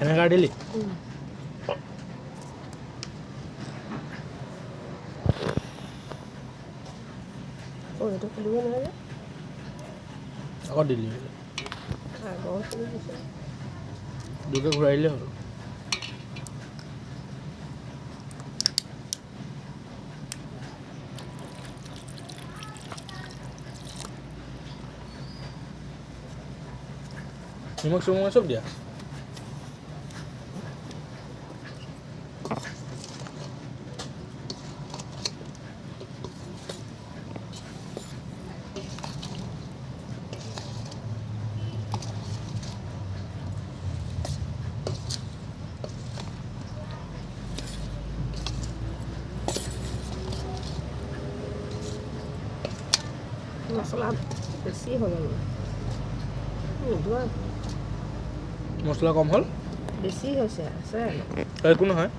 এনেকা দিলি এইটো খুলিব নোৱাৰে আকৌ দিলি আগৰখিনি দিছে দুকে ঘূৰাই দিলে হ'ল নিমখ চিমখ চব দিয়া মছলা বেছি হ'ল নিদোৱা মছলা কম হ'ল বেছি হৈছে আছে একো নহয়